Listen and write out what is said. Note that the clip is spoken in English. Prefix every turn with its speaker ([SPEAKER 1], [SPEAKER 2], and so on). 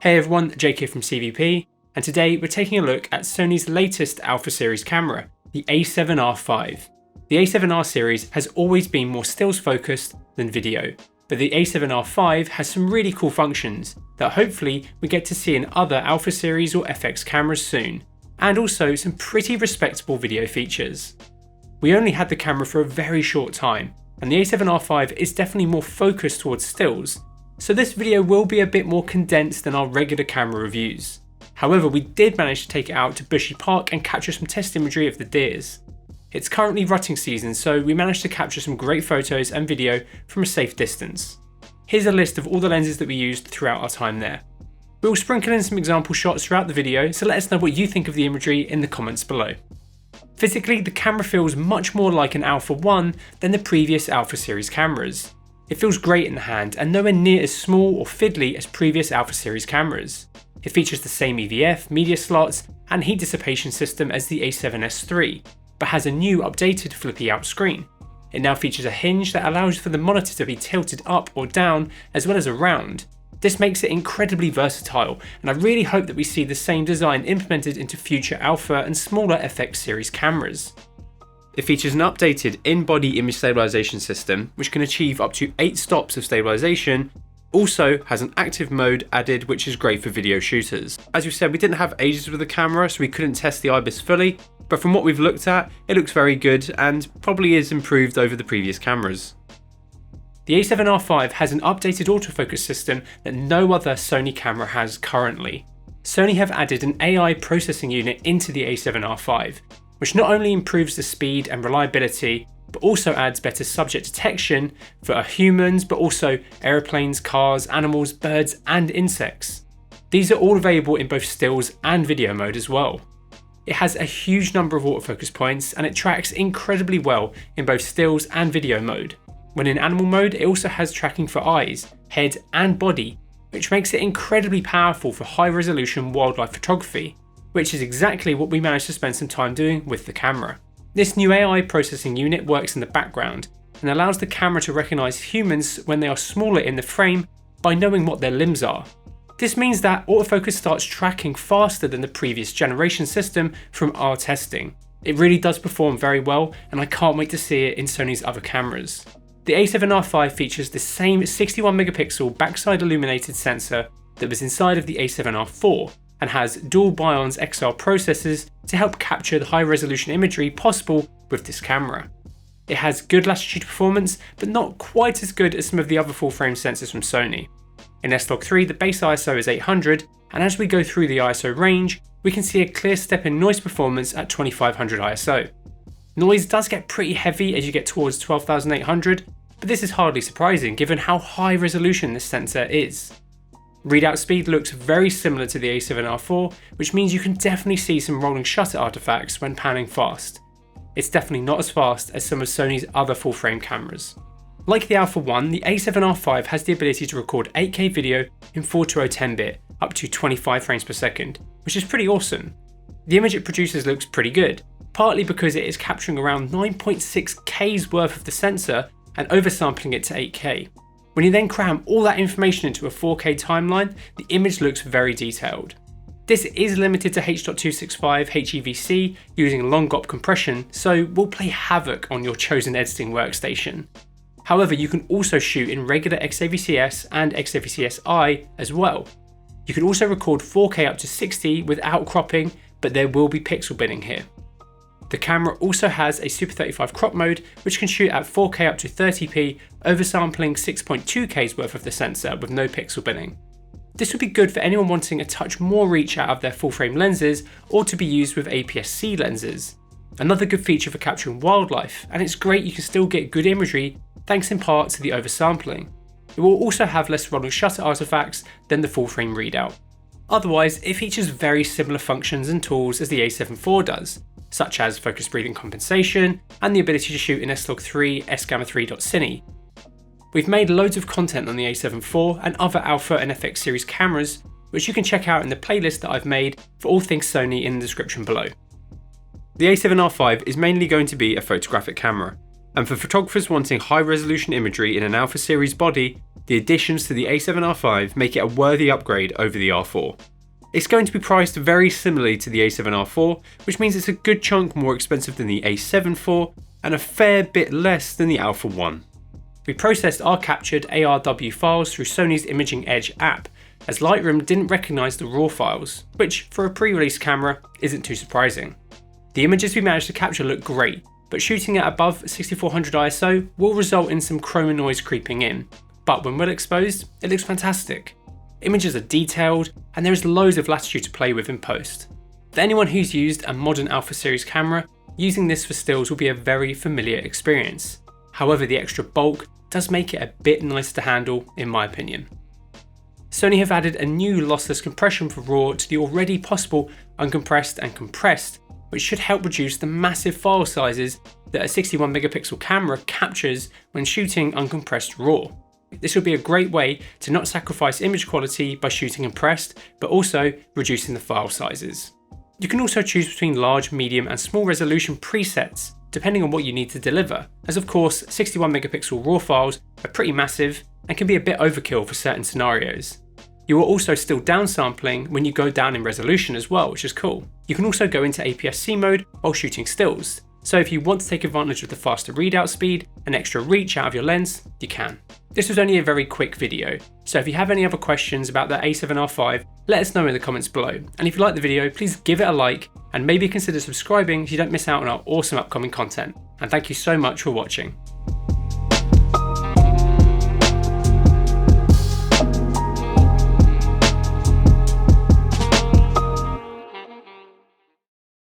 [SPEAKER 1] Hey everyone, Jake here from CVP, and today we're taking a look at Sony's latest Alpha series camera, the A7R V. The A7R series has always been more stills focused than video, but the A7R V has some really cool functions that hopefully we get to see in other Alpha series or FX cameras soon, and also some pretty respectable video features. We only had the camera for a very short time, and the A7R V is definitely more focused towards stills, so this video will be a bit more condensed than our regular camera reviews. However, we did manage to take it out to Bushy Park and capture some test imagery of the deers. It's currently rutting season, so we managed to capture some great photos and video from a safe distance. Here's a list of all the lenses that we used throughout our time there. We will sprinkle in some example shots throughout the video, so let us know what you think of the imagery in the comments below. Physically, the camera feels much more like an Alpha 1 than the previous Alpha series cameras. It feels great in the hand and nowhere near as small or fiddly as previous Alpha series cameras. It features the same EVF, media slots and heat dissipation system as the A7S III, but has a new updated flippy out screen. It now features a hinge that allows for the monitor to be tilted up or down as well as around. This makes it incredibly versatile, and I really hope that we see the same design implemented into future Alpha and smaller FX series cameras. It features an updated in-body image stabilization system, which can achieve up to 8 stops of stabilization. Also has an active mode added, which is great for video shooters. As we said, we didn't have ages with the camera, so we couldn't test the IBIS fully, but from what we've looked at, it looks very good and probably is improved over the previous cameras. The A7R V has an updated autofocus system that no other Sony camera has currently. Sony have added an AI processing unit into the A7R V, which not only improves the speed and reliability, but also adds better subject detection for humans, but also aeroplanes, cars, animals, birds, and insects. These are all available in both stills and video mode as well. It has a huge number of autofocus points, and it tracks incredibly well in both stills and video mode. When in animal mode, it also has tracking for eyes, head, and body, which makes it incredibly powerful for high-resolution wildlife photography, which is exactly what we managed to spend some time doing with the camera. This new AI processing unit works in the background and allows the camera to recognise humans when they are smaller in the frame by knowing what their limbs are. This means that autofocus starts tracking faster than the previous generation system from our testing. It really does perform very well, and I can't wait to see it in Sony's other cameras. The A7R V features the same 61 megapixel backside illuminated sensor that was inside of the A7R IV, and has dual Bions XR processors to help capture the high resolution imagery possible with this camera. It has good latitude performance, but not quite as good as some of the other full frame sensors from Sony. In S-Log3, the base ISO is 800, and as we go through the ISO range, we can see a clear step in noise performance at 2500 ISO. Noise does get pretty heavy as you get towards 12800, but this is hardly surprising given how high resolution this sensor is. Readout speed looks very similar to the A7R IV, which means you can definitely see some rolling shutter artifacts when panning fast. It's definitely not as fast as some of Sony's other full frame cameras. Like the Alpha 1, the A7R V has the ability to record 8K video in 420x10-bit, up to 25 frames per second, which is pretty awesome. The image it produces looks pretty good, partly because it is capturing around 9.6K's worth of the sensor and oversampling it to 8K. When you then cram all that information into a 4K timeline, the image looks very detailed. This is limited to H.265 HEVC using long GOP compression, so will play havoc on your chosen editing workstation. However, you can also shoot in regular XAVCS and XAVCS-I as well. You can also record 4K up to 60 without cropping, but there will be pixel binning here. The camera also has a Super 35 crop mode, which can shoot at 4K up to 30p, oversampling 6.2K's worth of the sensor with no pixel binning. This would be good for anyone wanting a touch more reach out of their full frame lenses, or to be used with APS-C lenses. Another good feature for capturing wildlife, and it's great you can still get good imagery thanks in part to the oversampling. It will also have less rolling shutter artifacts than the full frame readout. Otherwise, it features very similar functions and tools as the A7 IV does, such as focus breathing compensation and the ability to shoot in S-Log3 S-Gamma3.Cine. We've made loads of content on the A7 IV and other Alpha and FX series cameras, which you can check out in the playlist that I've made for all things Sony in the description below. The A7R V is mainly going to be a photographic camera, and for photographers wanting high resolution imagery in an Alpha series body, the additions to the A7R V make it a worthy upgrade over the R4. It's going to be priced very similarly to the A7R4, which means it's a good chunk more expensive than the A7 IV and a fair bit less than the Alpha 1. We processed our captured ARW files through Sony's Imaging Edge app, as Lightroom didn't recognise the RAW files, which for a pre-release camera isn't too surprising. The images we managed to capture look great, but shooting at above 6400 ISO will result in some chroma noise creeping in, but when well exposed, it looks fantastic. Images are detailed, and there is loads of latitude to play with in post. For anyone who's used a modern Alpha series camera, using this for stills will be a very familiar experience. However, the extra bulk does make it a bit nicer to handle in my opinion. Sony have added a new lossless compression for RAW to the already possible uncompressed and compressed, which should help reduce the massive file sizes that a 61 megapixel camera captures when shooting uncompressed RAW. This will be a great way to not sacrifice image quality by shooting compressed, but also reducing the file sizes. You can also choose between large, medium and small resolution presets depending on what you need to deliver, as of course 61 megapixel RAW files are pretty massive and can be a bit overkill for certain scenarios. You are also still downsampling when you go down in resolution as well, which is cool. You can also go into APS-C mode while shooting stills, so if you want to take advantage of the faster readout speed and extra reach out of your lens, you can. This was only a very quick video, so if you have any other questions about the A7R V, let us know in the comments below, and if you like the video, please give it a like and maybe consider subscribing so you don't miss out on our awesome upcoming content. And thank you so much for watching.